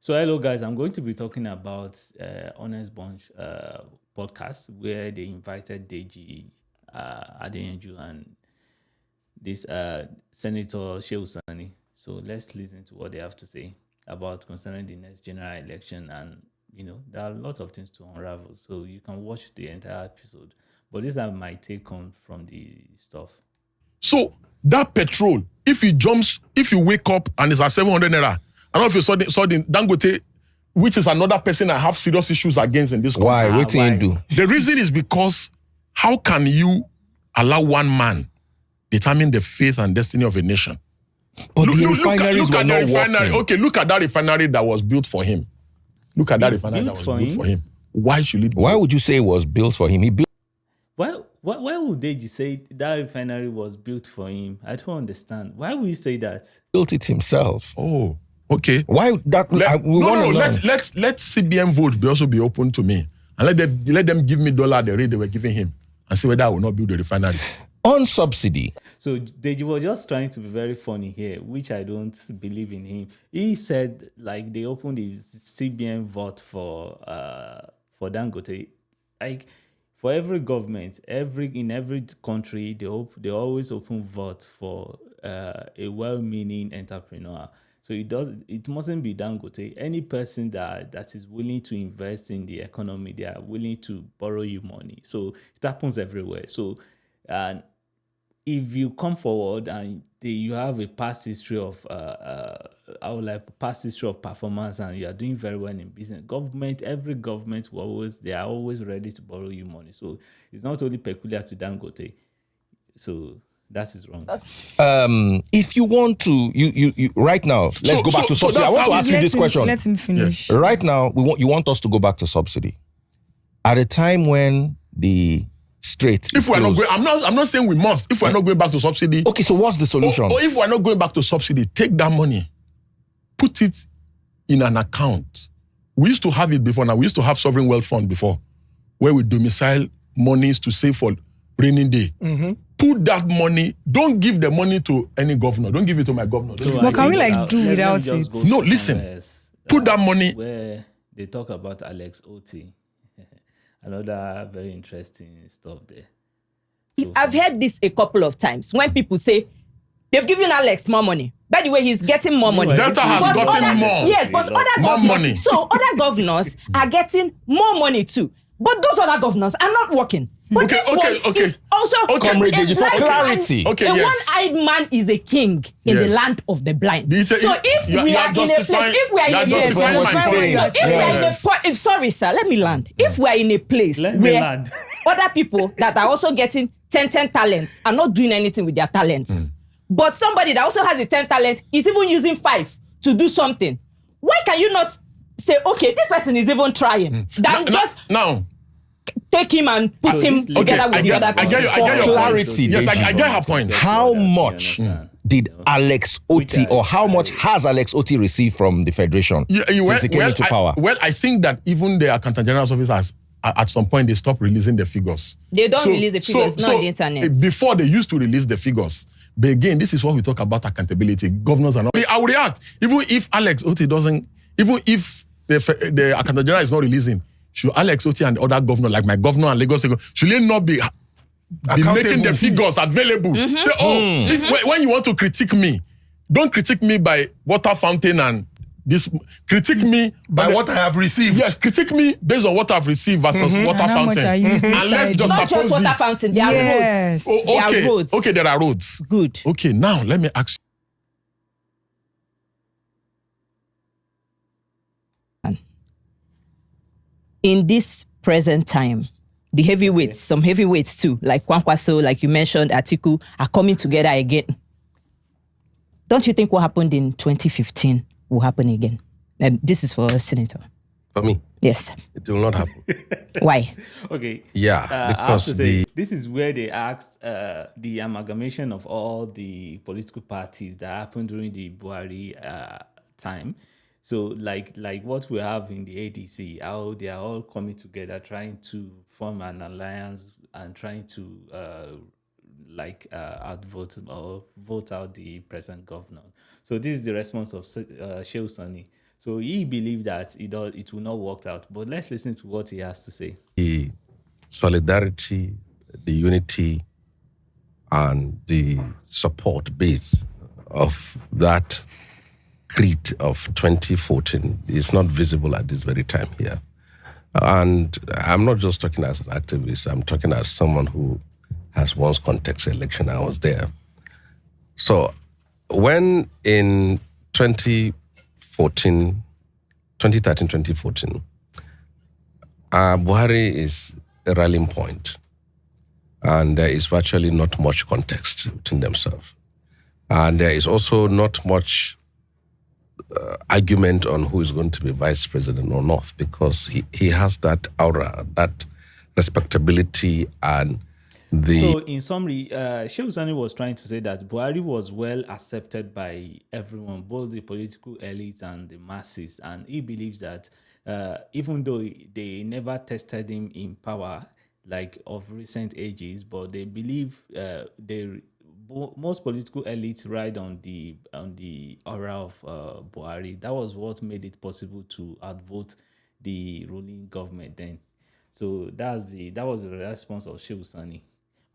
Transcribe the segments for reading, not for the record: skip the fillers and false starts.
So, hello guys, I'm going to be talking about Honest Bunch podcast where they invited Deji Adeyanju and this Senator Shehu Sani. So let's listen to what they have to say about concerning the next general election, and there are lots of things to unravel. So you can watch the entire episode, but these are my take on from the stuff. So that petrol, if you wake up and it's at 700 naira, I don't know if you saw the Dangote, which is another person I have serious issues against in this country. Why? What Why? you do? The reason is because how can you allow one man determine the fate and destiny of a nation? But the refineries were at the not refinery. working. Okay, look at that refinery that was built for him. Look at that refinery built that was for built him? for him. Why should it be? Why would you say it was built for him? He built Why would Deji say that refinery was built for him? I don't understand. Why would you say that? it himself. Oh, okay. Why that? we want to learn. Let CBN vote also be open to me, and let them give me dollar at the rate they were giving him, and see whether I will not build the refinery. On subsidy. So Deji was just trying to be very funny here, which I don't believe in him. He said like they opened the CBN vote for Dangote. Like for every government, in every country, they always open vote for a well-meaning entrepreneur. So it mustn't be Dangote. Any person that is willing to invest in the economy, they are willing to borrow you money. So it happens everywhere. So and if you come forward and you have a past history of past history of performance, and you are doing very well in business, every government they are always ready to borrow you money. So it's not only peculiar to Dangote. So that is wrong. If you want to, you right now, let's go back to subsidy. I want to ask you this question. Let him finish. Right now, you want us to go back to subsidy at a time when the Strait. If we are not going, I'm not saying we must. If we are not going back to subsidy, okay. So what's the solution? Or if we are not going back to subsidy, take that money, put it in an account. We used to have it before. Now we used to have sovereign wealth fund before, where we domicile monies to save for rainy day. Mm-hmm. Put that money. Don't give the money to any governor. Don't give it to my governor. But can we do without it? No, listen. Put that money where they talk about Alex Oti. Another very interesting stuff there. So I've heard this a couple of times when people say they've given Alex more money. By the way, he's getting more money. Delta has gotten more. Yes, but other more governors. money. So other governors are getting more money too. But those other governors are not working. But Okay, this okay, one okay. is also Comrade Deji, for clarity. Okay, a yes. one-eyed man is a king in the Yes. land of the blind. You say- So if you are- we you are are in a place, justifying- if we are you are in a place, justifying so my if saying. we are Yes. in a sorry, sir, let me land. If we are in a place Let me where land. other people that are also getting 10 talents are not doing anything with their talents, but somebody that also has a 10 talent is even using 5 to do something, why can you not say, okay, this person is even trying? Then just now. take him and put So him this- together with I the get- other I get person. you- I get your For point. clarity, Yes, I Deji. get her point. How You much understand? did Alex Oti, or how much has Alex Oti received from the Federation since he came into power? I think that even the Accountant General's office has, at some point, they stopped releasing the figures. They don't release the figures, not on the internet. Before, they used to release the figures. But again, this is what we talk about accountability. Governors are not. I will react. Even if Alex Oti doesn't, even if the Accountant General is not releasing, should Alex Oti and other governors, like my governor and Lagos, should they not be making the figures available? Say, when you want to critique me, don't critique me by water fountain and this. Critique me by what I have received. Yes, critique me based on what I've received versus water And how much fountain. I used And let's inside. just Not just oppose water it. fountain, there are Yes. roads. Oh, okay. There are roads. Okay, there are roads. Good. Okay, now let me ask In this present time, the heavyweights, some heavyweights too, like Kwankwaso, like you mentioned, Atiku, are coming together again. Don't you think what happened in 2015 will happen again? This is for Senator. For me, Yes. it will not happen. Why? Okay. Yeah, I have because to say, this is where they asked the amalgamation of all the political parties that happened during the Buhari time. So, like what we have in the ADC, how they are all coming together, trying to form an alliance and trying to outvote or vote out the present governor. So, this is the response of Shehu Sani. So he believed that it will not work out. But let's listen to what he has to say. The solidarity, the unity, and the support base of that creed of 2014 is not visible at this very time here. And I'm not just talking as an activist, I'm talking as someone who has once contested election. I was there. So when in 2013, 2014, Buhari is a rallying point, and there is virtually not much context between themselves. And there is also not much argument on who is going to be vice president or not, because he has that aura, that respectability, and So in summary, Shehu Sani was trying to say that Buhari was well accepted by everyone, both the political elites and the masses. And he believes that even though they never tested him in power, like of recent ages, but they believe most political elites ride on the aura of Buhari. That was what made it possible to outvote the ruling government then. So that was the response of Shehu Sani.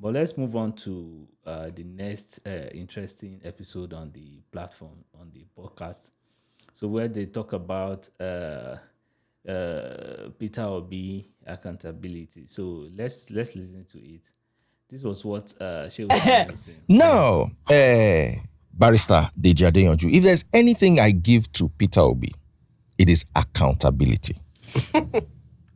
But let's move on to the next interesting episode on the platform, on the podcast. So where they talk about Peter Obi accountability. So let's listen to it. This was what Shehu Sani was saying. No, Barrister Deji Adeyanju, if there's anything I give to Peter Obi, it is accountability.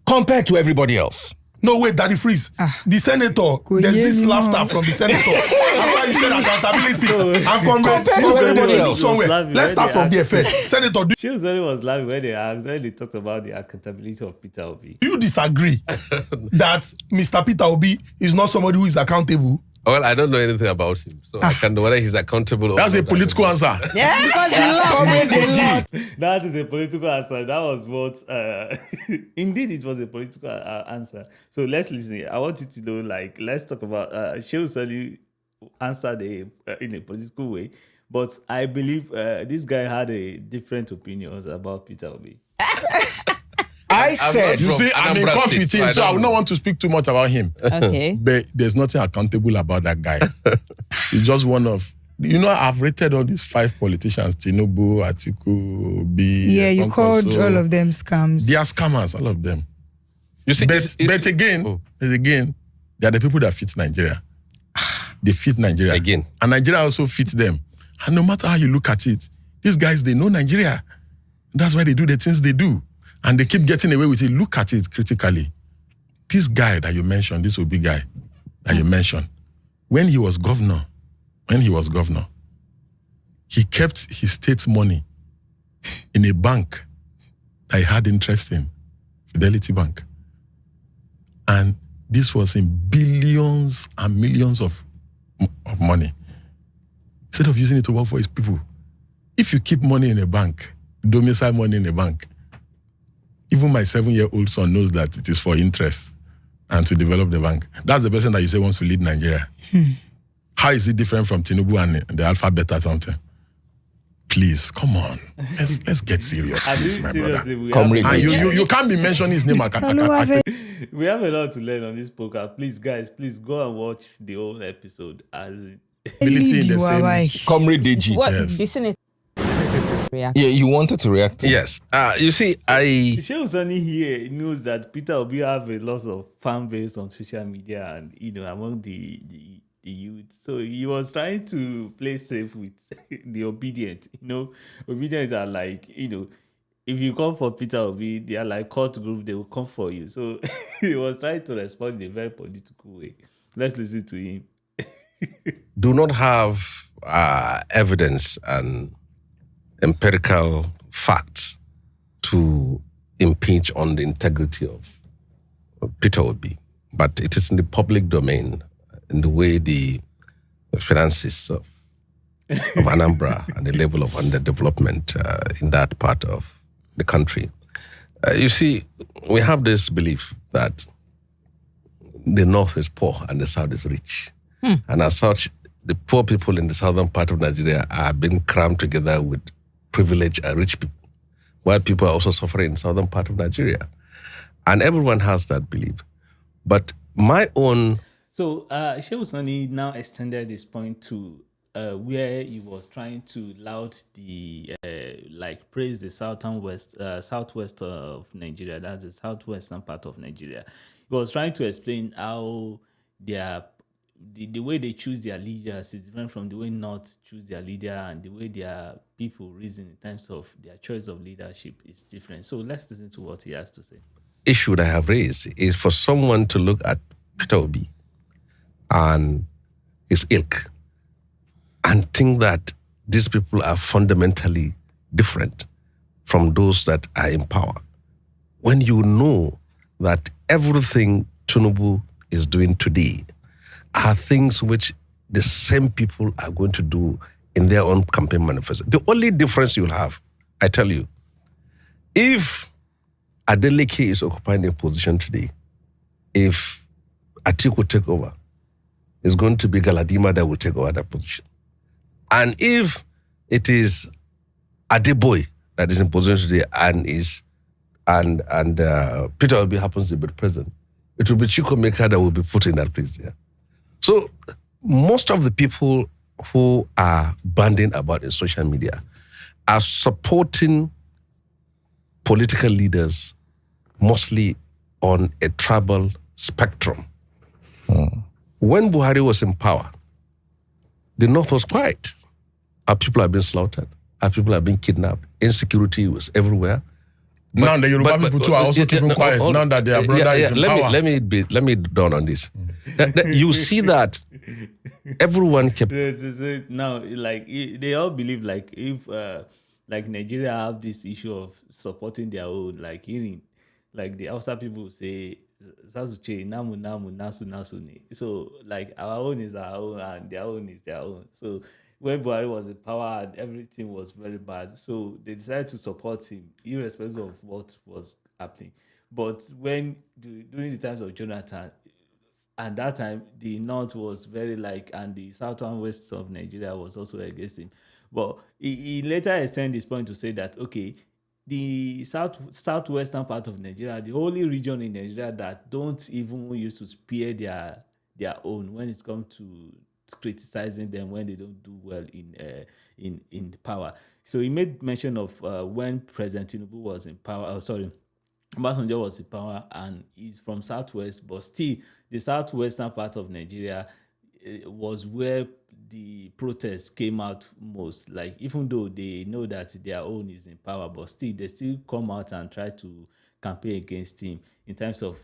Compared to everybody else. No, wait, Daddy Freeze. The senator, there's this laughter from the senator. After he said accountability and compared to everybody else. Let's start from there first. Senator, Shehu Sani was laughing when they talked about the accountability of Peter Obi. do you disagree that Mr. Peter Obi is not somebody who is accountable? Well, I don't know anything about him, so I can't know whether he's accountable or That's not. a political answer. Yeah, because That is a political answer. That was what, indeed, it was a political answer. So let's listen. I want you to know, let's talk about Shehu Sani answered in a political way, but I believe this guy had a different opinions about Peter Obi. I said, You see, I'm in Anambra court State, with so him, I so I don't would not know. want to speak too much about him. okay. But there's nothing accountable about that guy. He's just one of, I've rated all these 5 politicians, Tinubu, Atiku, Obi. Yeah, you called Kwankwaso. all of them scams. They are scammers, all of them. You see, But again, they are the people that fit Nigeria. They fit Nigeria. Again. And Nigeria also fits them. And no matter how you look at it, these guys, they know Nigeria. That's why they do the things they do. And they keep getting away with it. Look at it critically. This guy that you mentioned, this Obi guy that you mentioned, when he was governor, he kept his state's money in a bank that he had interest in, Fidelity Bank. And this was in billions and millions of money. Instead of using it to work for his people. If you keep money in a bank, domicile money in a bank, even my 7-year-old son knows that it is for interest and to develop the bank. That's the person that you say wants to lead Nigeria. How is it different from Tinubu and the alphabet or something? Please, come on. Let's get serious, I please, mean, my brother. seriously, Comrade. And you can't be mentioning his name. we have a lot to learn on this podcast. Please, guys, go and watch the whole episode. Ability in the same. Comrade Deji. What Yes. the senator react? Yeah, you wanted to react to Yes. You see, Shehu Sani here knows that Peter Obi have a lot of fan base on social media and among the youth. So he was trying to play safe with the obedient. Obedients are like, if you come for Peter Obi, they are like cult group, they will come for you. So he was trying to respond in a very political way. Let's listen to him. do not have evidence and empirical facts to impeach on the integrity of Peter Obi, but it is in the public domain, in the way the finances of Anambra and the level of underdevelopment in that part of the country. You see, we have this belief that the North is poor and the South is rich. And as such, the poor people in the southern part of Nigeria are being crammed together with privileged and rich people. while people are also suffering in southern part of Nigeria. And everyone has that belief. But my own... So Shehu Sani now extended this point to where he was trying to laud the praise the southwest of Nigeria. That's the southwestern part of Nigeria. He was trying to explain how the way they choose their leaders is different from the way North choose their leader, and the way their people reason in terms of their choice of leadership is different. So let's listen to what he has to say. Issue that I have raised is for someone to look at Peter Obi and his ilk and think that these people are fundamentally different from those that are in power. When you know that everything Tinubu is doing today are things which the same people are going to do in their own campaign manifesto. The only difference you'll have, I tell you, if Adeleke is occupying a position today, if Atiku take over, it's going to be Galadima that will take over that position. And if it is Adeboye that is in position today and Peter Obi happens to be the president, it will be Chukwuemeka that will be put in that place there. So most of the people who are banding about in social media are supporting political leaders mostly on a tribal spectrum. When Buhari was in power, the North was quiet. Our people have been slaughtered. Our people have been kidnapped. Insecurity was everywhere. Now the Yoruba people too are also keeping quiet. Now that their brother is in power. Let me dawn on this. You see that everyone kept... Now, they all believe if Nigeria have this issue of supporting their own, the Hausa people say, Zazuche, Namu, Nasu, Nasu. So, our own is our own and their own is their own. So, when Buhari was in power and everything was very bad, so they decided to support him, irrespective of what was happening. But during the times of Jonathan, and that time, the North was very and the south and west of Nigeria was also against him. But he later extended this point to say that, okay, the southwestern part of Nigeria, the only region in Nigeria that don't even used to spare their own when it comes to criticizing them when they don't do well in power. So he made mention of when President Tinubu was in power. Obasanjo was in power and he's from southwest, but still the southwestern part of Nigeria was where the protests came out most. Even though they know that their own is in power, but still they still come out and try to campaign against him in terms of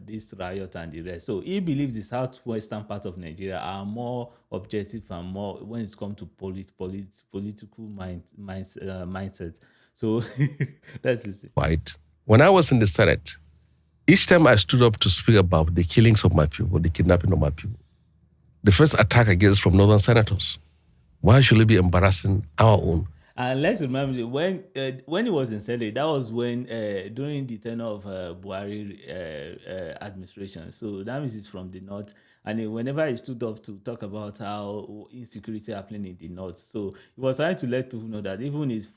this riot and the rest. So he believes the southwestern part of Nigeria are more objective and more when it comes to political mindset. So that's it. Right. When I was in the Senate, each time I stood up to speak about the killings of my people, the kidnapping of my people, the first attack against from northern senators. Why should it be embarrassing our own? And let's remember when he was in Senate, that was when during the tenure of Buhari administration. So that means it's from the north. And whenever he stood up to talk about how insecurity happening in the north, so he was trying to let people know that even his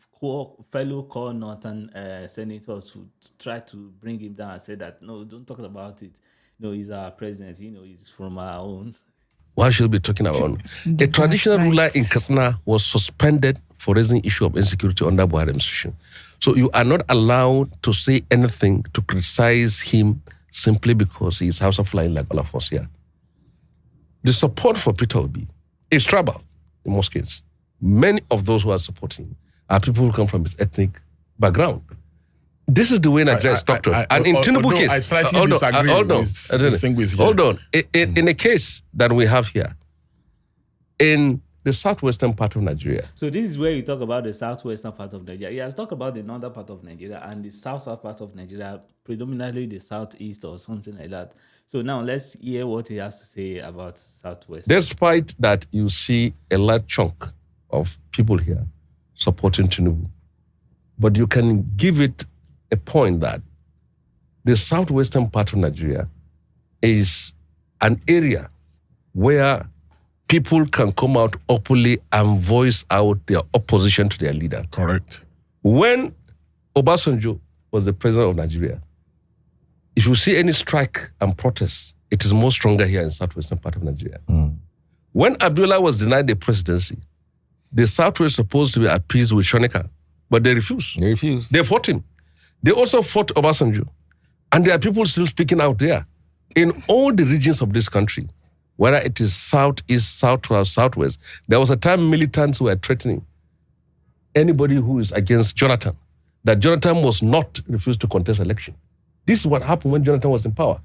fellow core northern senators would try to bring him down and say that, no, don't talk about it. No, he's our president. He's from our own. Why should we be talking about? A traditional ruler in Katsina was suspended for raising issue of insecurity under Buhari administration. So you are not allowed to say anything to criticize him simply because he is House of Flying like all of us here. The support for Peter Obi is tribal in most cases. Many of those who are supporting him are people who come from his ethnic background. This is the way Nigeria is structured. And in Tinubu case, I slightly disagree with hold on. In a case that we have here, in the southwestern part of Nigeria. So this is where you talk about the southwestern part of Nigeria. He has talked about the northern part of Nigeria and the south part of Nigeria, predominantly the southeast or something like that. So now let's hear what he has to say about southwest. Despite that, you see a large chunk of people here supporting Tinubu, but you can give it a point that the southwestern part of Nigeria is an area where people can come out openly and voice out their opposition to their leader. Correct. When Obasanjo was the president of Nigeria, if you see any strike and protest, it is more stronger here in the southwestern part of Nigeria. When Abdullah was denied the presidency, the South was supposed to be at peace with Shonika, but they refused. They fought him. They also fought Obasanjo. And there are people still speaking out there. In all the regions of this country, whether it is southeast, southwest, southwest, there was a time militants were threatening anybody who is against Jonathan, that Jonathan must not refuse to contest election. This is what happened when Jonathan was in power.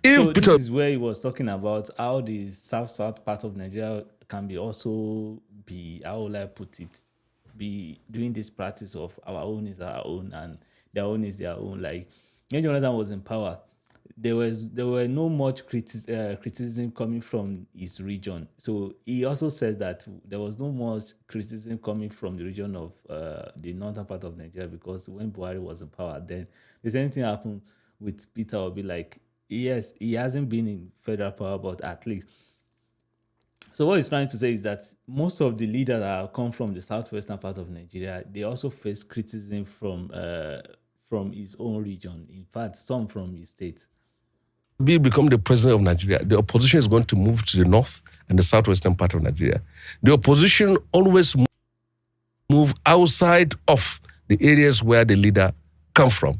So this is where he was talking about how the south part of Nigeria can be also be, how will I put it, be doing this practice of our own is our own and their own is their own. Like when Jonathan was in power, there were no much criticism coming from his region. So he also says that there was no much criticism coming from the region of the northern part of Nigeria, because when Buhari was in power, then the same thing happened with Peter Obi. Like, yes, he hasn't been in federal power, but at least. So what he's trying to say is that most of the leaders that have come from the southwestern part of Nigeria, they also face criticism from his own region. In fact, some from his state. Be become the president of Nigeria, the opposition is going to move to the north and the southwestern part of Nigeria. The opposition always move outside of the areas where the leader come from.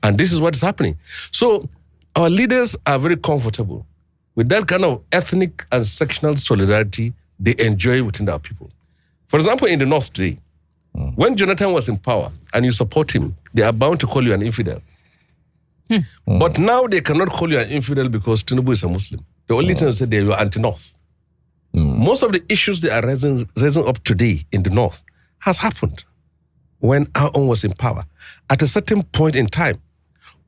And this is what is happening. So our leaders are very comfortable with that kind of ethnic and sectional solidarity they enjoy within our people. For example, in the north today, when Jonathan was in power and you support him, they are bound to call you an infidel. But now they cannot call you an infidel because Tinubu is a Muslim. The only thing they say you are anti-North. Most of the issues they are raising up today in the North has happened when our own was in power. At a certain point in time,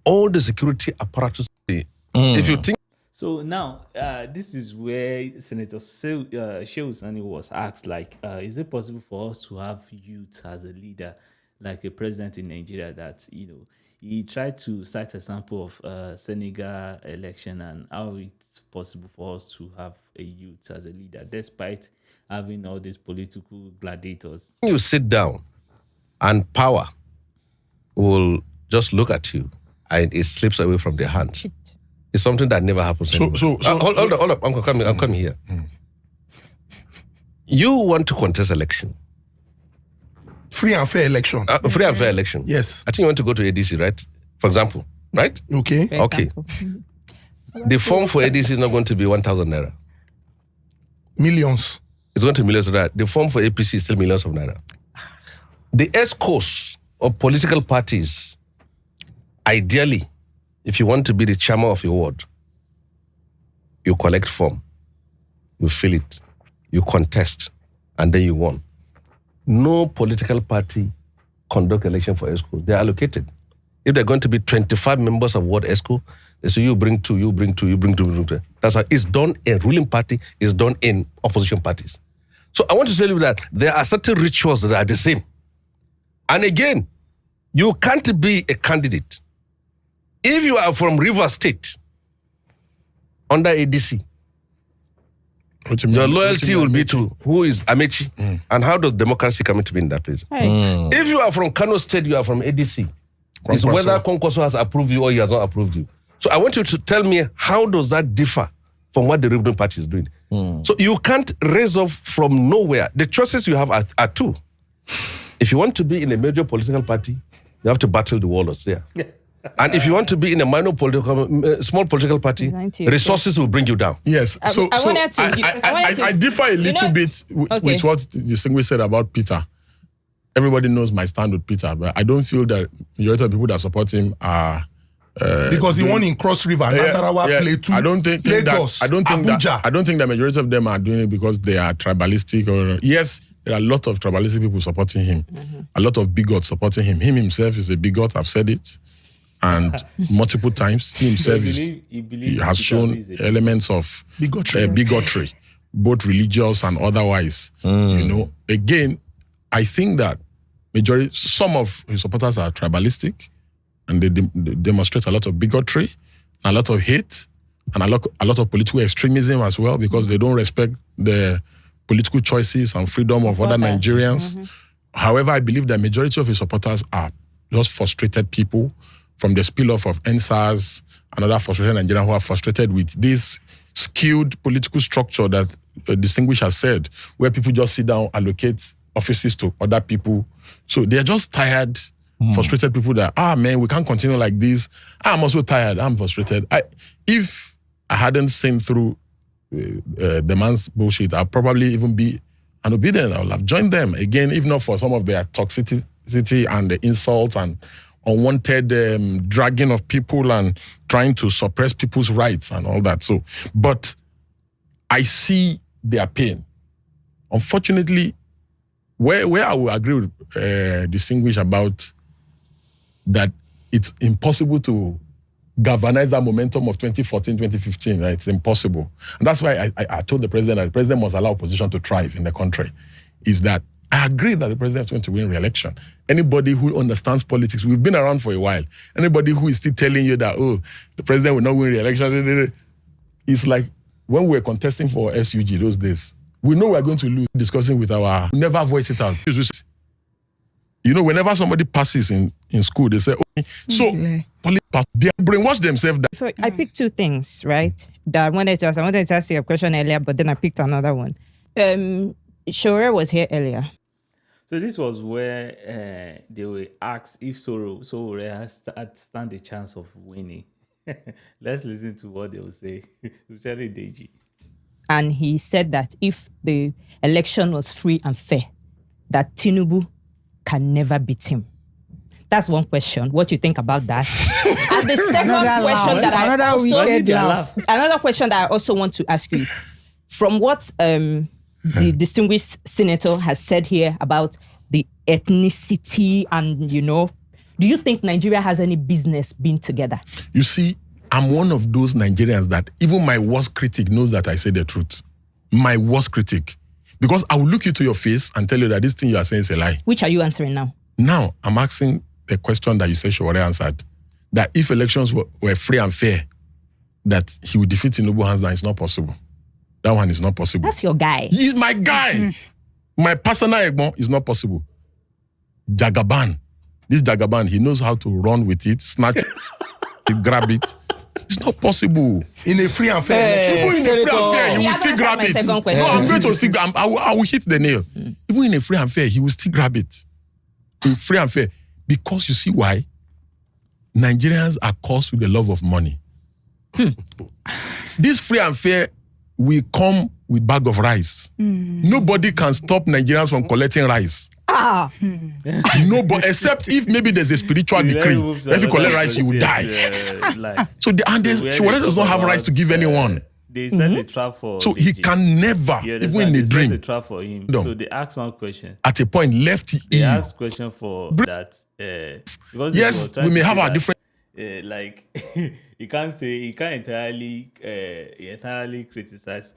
all the security apparatus, if you think. So now, this is where Senator Shehu Sani was asked, like, is it possible for us to have youth as a leader, like a president in Nigeria that, you know, he tried to cite a sample of Senegal election and how it's possible for us to have a youth as a leader, despite having all these political gladiators. You sit down and power will just look at you and it slips away from their hands. It's something that never happens anymore. Hold on. I'm coming here. You want to contest election. Free and fair election. Free and fair election. Yes. I think you want to go to ADC, right? For example, right? Okay. Okay. The form for ADC is not going to be 1,000 naira. Millions. It's going to be millions of naira. The form for APC is still millions of naira. The ESCOs of political parties, ideally, if you want to be the chairman of your ward, you collect form, you fill it, you contest, and then you won. No political party conduct election for ESCO. They are allocated. If they're going to be 25 members of ward ESCO, they say you bring two, you bring two, you bring two. That's how it's done in ruling party, it's done in opposition parties. So I want to tell you that there are certain rituals that are the same. And again, you can't be a candidate. If you are from River State, under ADC, your loyalty will be to who is Amechi, and how does democracy come to be in that place? If you are from Kano State, you are from ADC. It's whether Kwankwaso has approved you or he has not approved you. So I want you to tell me, how does that differ from what the ruling party is doing? So you can't raise up from nowhere. The choices you have are two. If you want to be in a major political party, you have to battle the warlords there. And if you want to be in a small political party, resources will bring you down. Yes. I differ a little bit with what the distinguished said about Peter. Everybody knows my stand with Peter, but I don't feel that the majority of people that support him are because he won in Cross River, Nasarawa, Plateau, I don't think Lagos, Abuja. I don't think the majority of them are doing it because they are tribalistic. Or yes, there are a lot of tribalistic people supporting him, a lot of bigots supporting him. Him himself is a bigot. I've said it. And multiple times, he himself he has shown elements of bigotry, both religious and otherwise. You know, again, I think that some of his supporters are tribalistic, and they demonstrate a lot of bigotry, a lot of hate, and a lot of political extremism as well, because they don't respect the political choices and freedom of other Nigerians. However, I believe the majority of his supporters are just frustrated people from the spill-off of NSAS and other frustrated Nigerians who are frustrated with this skewed political structure that Distinguished has said, where people just sit down, allocate offices to other people. So they're just tired, frustrated people that, man, we can't continue like this. I'm also tired. I'm frustrated. If I hadn't seen through the man's bullshit, I'd probably even be an obedient. I would have joined them. Again, if not for some of their toxicity and the insults and unwanted dragging of people and trying to suppress people's rights and all that. So, but I see their pain. Unfortunately, where I will agree with Distinguished about that it's impossible to galvanize that momentum of 2014, 2015. Right? It's impossible. And that's why I told the president that the president must allow opposition to thrive in the country, is that I agree that the president is going to win re-election. Anybody who understands politics, we've been around for a while. Anybody who is still telling you that, the president will not win re-election, it's like when we were contesting for SUG those days. We know we're going to lose, discussing with never voice it out. You know, whenever somebody passes in school, they say, they brainwash themselves. So I picked two things, right? That I wanted to ask you a question earlier, but then I picked another one. Sowore was here earlier. So this was where they were asked if Sowore has stand a chance of winning. Let's listen to what they will say. Especially Deji. And he said that if the election was free and fair, that Tinubu can never beat him. That's one question. What you think about that? And the second question another question that I also want to ask you is, from what the distinguished senator has said here about the ethnicity and, do you think Nigeria has any business being together? You see, I'm one of those Nigerians that even my worst critic knows that I say the truth. My worst critic. Because I will look you to your face and tell you that this thing you are saying is a lie. Which are you answering now? Now, I'm asking the question that you said Sowore answered. That if elections were free and fair, that he would defeat Tinubu hands down. It's not possible. That one is not possible. That's your guy. He's my guy. My personal Egbon is not possible. Jagaban. This Jagaban, he knows how to run with it, snatch it, grab it. It's not possible. In a free and fair election. Even in a free and fair, he will still grab it. No, I'm going to still, I will hit the nail. Even in a free and fair, he will still grab it. In free and fair. Because you see why? Nigerians are cursed with the love of money. This free and fair will come with bag of rice. Nobody can stop Nigerians from collecting rice. Nobody, except if maybe there's a spiritual decree. If you collect rice, you will die. Sowore does not have rice to give anyone. They set a trap for. So he can never, even in a dream. Set a trap for him. No. So they asked one question. At a point, left. They asked question for that. Because yes, we may have our different. Like he can't entirely criticize.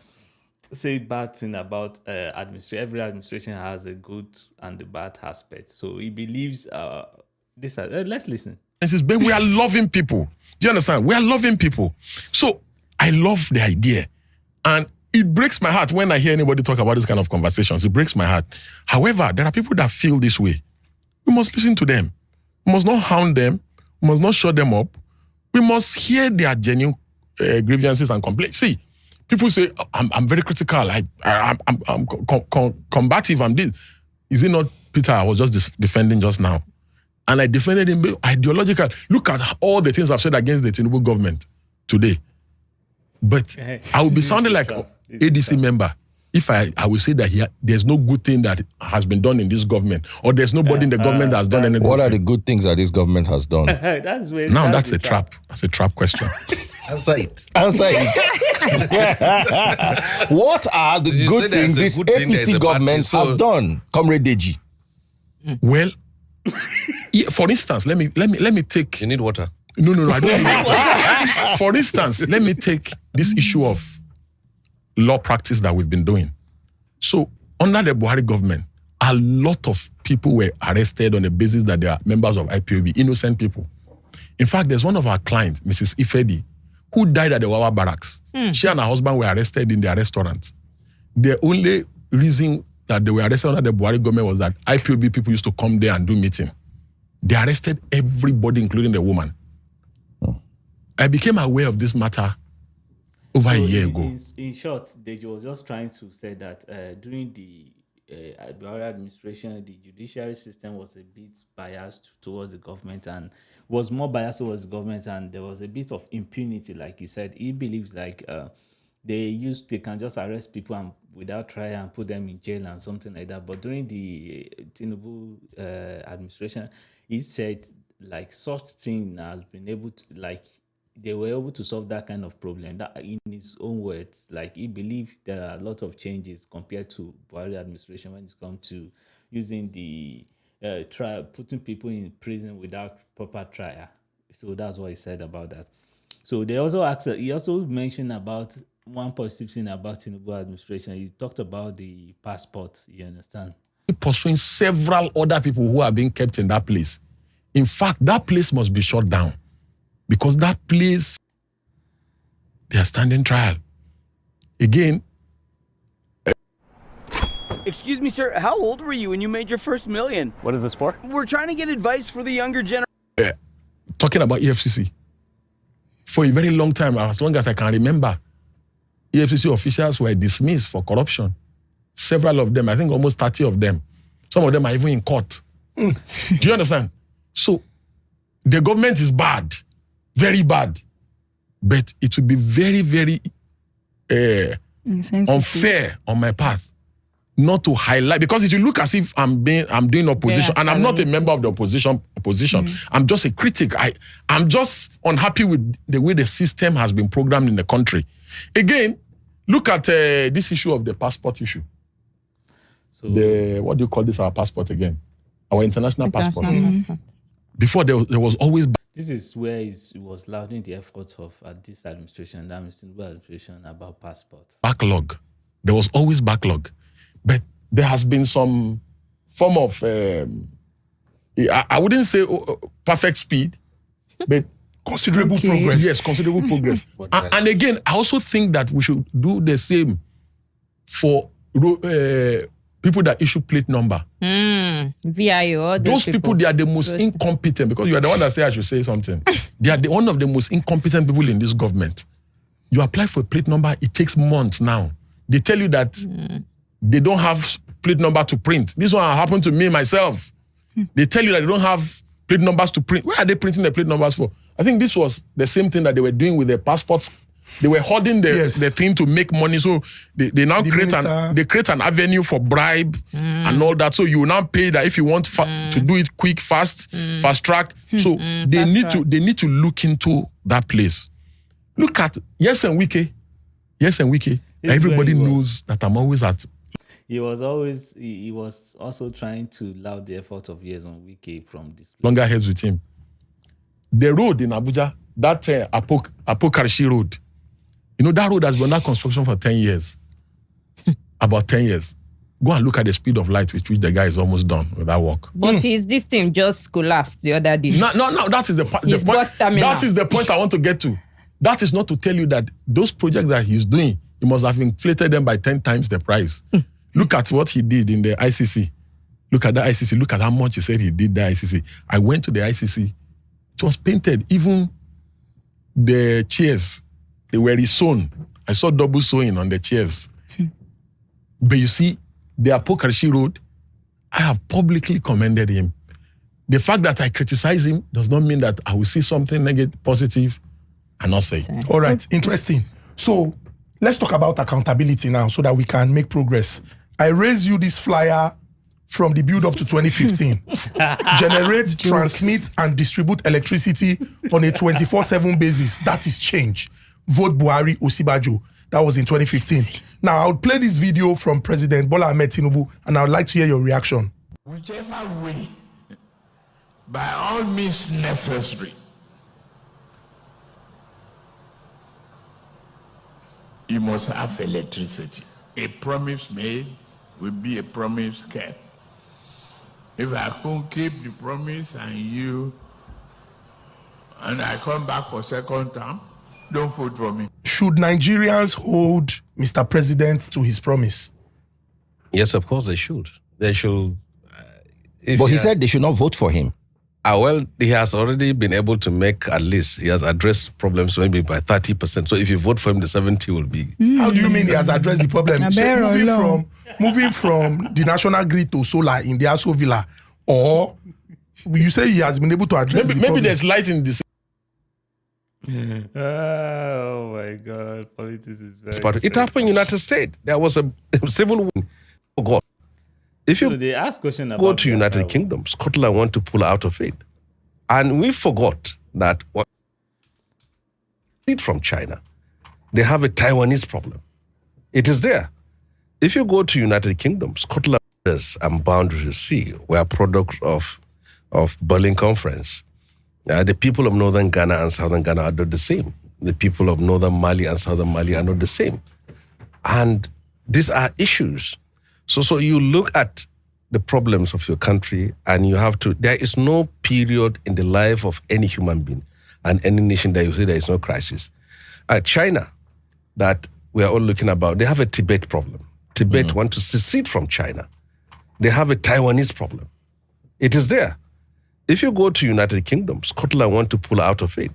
Say bad thing about administration. Every administration has a good and a bad aspect. So he believes this. Let's listen. But we are loving people. Do you understand? We are loving people. So I love the idea, and it breaks my heart when I hear anybody talk about this kind of conversations. It breaks my heart. However, there are people that feel this way. We must listen to them. We must not hound them. We must not shut them up. We must hear their genuine grievances and complaints. See. People say, I'm very critical. I'm combative. I'm this. Is it not Peter I was just defending just now? And I defended him ideological. Look at all the things I've said against the Tinubu government today. But I will be sounding like an ADC member if I will say that there's no good thing that has been done in this government, or there's nobody in the government that has done anything. What are the good things that this government has done? That's a trap. That's a trap question. Answer it. What are the good things this APC government has done, Comrade Deji? Well, for instance, let me take. You need water? No, I don't need water. For instance, let me take this issue of law practice that we've been doing. So, under the Buhari government, a lot of people were arrested on the basis that they are members of IPOB, innocent people. In fact, there's one of our clients, Mrs. Ifedi, who died at the Wawa barracks. She and her husband were arrested in their restaurant. The only reason that they were arrested under the Buhari government was that IPOB people used to come there and do meeting. They arrested everybody, including the woman. I became aware of this matter over a year ago. In short, Deji was just trying to say that during the Buhari administration, the judiciary system was a bit biased towards the government and was more biased towards the government, and there was a bit of impunity, like he said. He believes like they can just arrest people and without trial and put them in jail and something like that. But during the Tinubu administration, he said like such thing has been able to, like, they were able to solve that kind of problem. That, in his own words, like he believed there are a lot of changes compared to Buhari administration when it comes to using the trial, putting people in prison without proper trial. So that's what he said about that. So they also asked, he also mentioned about one positive thing about Tinubu administration. He talked about the passport, you understand? Pursuing several other people who are being kept in that place. In fact, that place must be shut down because that place, they are standing trial. Again. Excuse me, sir. How old were you when you made your first million? What is this for? We're trying to get advice for the younger generation. Talking about EFCC. For a very long time, as long as I can remember, EFCC officials were dismissed for corruption. Several of them, I think almost 30 of them. Some of them are even in court. Do you understand? So, the government is bad, very bad. But it would be very, very unfair on my part not to highlight, because it will look as if I'm doing opposition, and I'm not a member of the opposition. I'm just a critic. I'm just unhappy with the way the system has been programmed in the country. Again, look at this issue of the passport issue. So what do you call this, our passport again? Our international passport. Before there was always... This is where it was lauding the efforts of this administration, that Mr. Tinubu administration, about passport. Backlog. There was always backlog. But there has been some form of, I wouldn't say perfect speed, but considerable progress. Yes, considerable progress. And again, I also think that we should do the same for people that issue plate number. VIO. Those people, they are the most incompetent, because you are the one that say I should say something. They are one of the most incompetent people in this government. You apply for a plate number, it takes months now. They tell you that they don't have plate number to print. This one happened to me myself. They tell you that they don't have plate numbers to print. Where are they printing the plate numbers for? I think this was the same thing that they were doing with their passports. They were holding the thing to make money. So they now create an avenue for bribe and all that. So you now pay that if you want to do it quick, fast track. So they need to look into that place. Look at Yes and Wike. Everybody knows that I'm always at. He was also trying to laud the effort of Years on Wike from this. Longer heads with him. The road in Abuja, that Apokarshi road, you know, that road has been under construction for 10 years. About 10 years. Go and look at the speed of light with which the guy is almost done with that work. But this thing just collapsed the other day. No, that is the point. That is the point I want to get to. That is not to tell you that those projects that he's doing, he must have inflated them by 10 times the price. Look at what he did in the ICC. Look at the ICC. Look at how much he said he did the ICC. I went to the ICC. It was painted. Even the chairs, they were resewn. I saw double sewing on the chairs. But you see, the Apokarshi Road, I have publicly commended him. The fact that I criticize him does not mean that I will see something negative, positive, and not say it. All right, interesting. So let's talk about accountability now so that we can make progress. I raise you this flyer from the build up to 2015. Generate, transmit, and distribute electricity on a 24/7 basis. That is change. Vote Buhari Osibajo. That was in 2015. Now, I'll play this video from President Bola Ahmed Tinubu, and I would like to hear your reaction. Whichever way, by all means necessary, you must have electricity. A promise made will be a promise kept. If I can't keep the promise and I come back for second term, don't vote for me. Should Nigerians hold Mr. President to his promise? Yes, of course they should. They should. But he said they should not vote for him. Well, he has already been able to make at least, he has addressed problems maybe by 30%. So if you vote for him, the 70 will be. How do you mean he has addressed the problem? Na Say, bear moving from the national grid to solar in the Aso Villa, or you say he has been able to address the Maybe problem? there's light in this. Oh my God, politics is very. But it happened in the United States. There was a civil war. Oh God. If you So they ask question about go to United Biafra. Kingdom, Scotland want to pull out of it. And we forgot that what from China, they have a Taiwanese problem. It is there. If you go to United Kingdom, Scotland and Boundary Sea were products of Berlin Conference. The people of Northern Ghana and Southern Ghana are not the same. The people of Northern Mali and Southern Mali are not the same. And these are issues. So you look at the problems of your country and you have to, there is no period in the life of any human being and any nation that you say there is no crisis. China, that we are all looking about, they have a Tibet problem. Tibet want to secede from China. They have a Taiwanese problem. It is there. If you go to United Kingdom, Scotland want to pull out of it.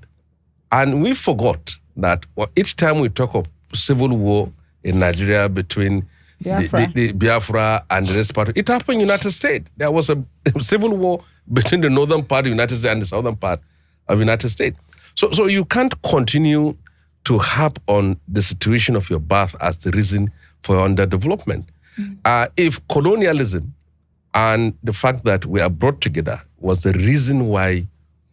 And we forgot that each time we talk of civil war in Nigeria between the Biafra and the rest part, it happened in the United States. There was a civil war between the northern part of the United States and the southern part of the United States. So you can't continue to harp on the situation of your birth as the reason for your underdevelopment. If colonialism and the fact that we are brought together was the reason why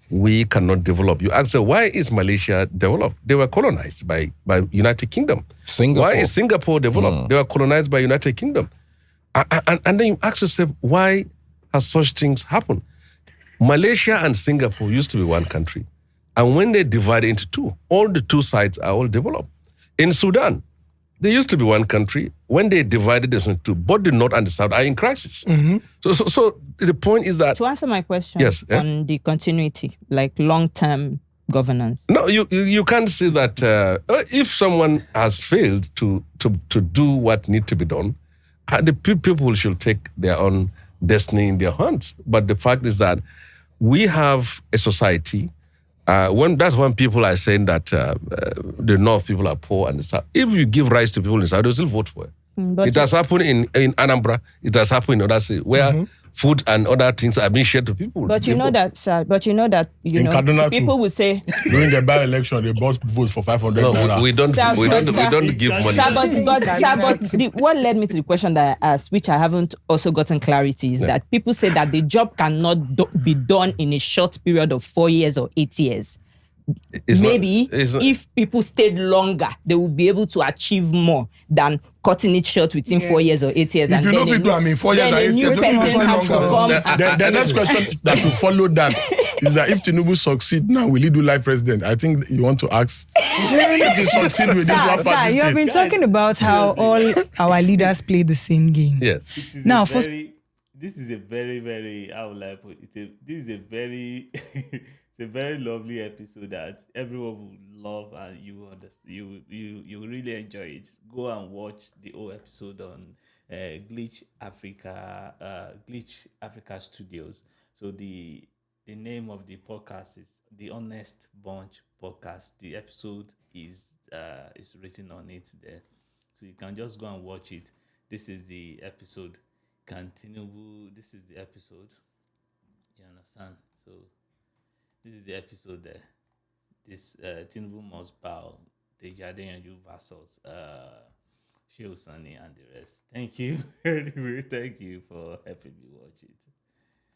we cannot develop. You ask, why is Malaysia developed? They were colonized by United Kingdom. Singapore. Why is Singapore developed? They were colonized by United Kingdom. And then you ask yourself, why has such things happened? Malaysia and Singapore used to be one country. And when they divided into two, all the two sides are all developed. In Sudan, they used to be one country. When they divided into two, both the north and the south are in crisis. So the point is that... To answer my question Yes, on the continuity, like long-term governance. No, you can't say that if someone has failed to do what needs to be done, the people should take their own destiny in their hands. But the fact is that we have a society. That's when people are saying that the North people are poor and the South. If you give rights to people in the South, they'll still vote for it. But It has happened in Anambra. It has happened in other states where food and other things are being shared to people. But you know that, sir. But you know that In Kaduna people too. will say, During the by-election, they bought votes for 500 No, naira. we don't Sir, we don't sir. give money. Sir, what led me to the question that I asked, which I haven't also gotten clarity, is that people say that the job cannot be done in a short period of 4 years or 8 years. It's not- Maybe it's not- if people stayed longer, they would be able to achieve more than cutting it short within 4 years or 8 years. If you know then a people, new- I mean, 4 years then or a 8 new years, don't person even has stay to longer. come. The next question that should follow that is that if Tinubu succeed now, will he do life president? I think you want to ask if he succeed with this one Sir, party you have been state. talking about how all our leaders play the same game. Yes. Now, This is a very, very, how will I put it? This is a very, it's a very lovely episode that everyone will love and you will understand. You will really enjoy it. Go and watch the whole episode on Glitch Africa Studios. So the name of the podcast is The Honest Bunch Podcast. The episode is written on it there, so you can just go and watch it. This is the episode. Tinubu, this is the episode. You understand? So this is the episode there. This Tinubu must bow. Deji Adeyanju versus Shehu Sani and the rest. Thank you. Anyway, thank you for helping me watch it.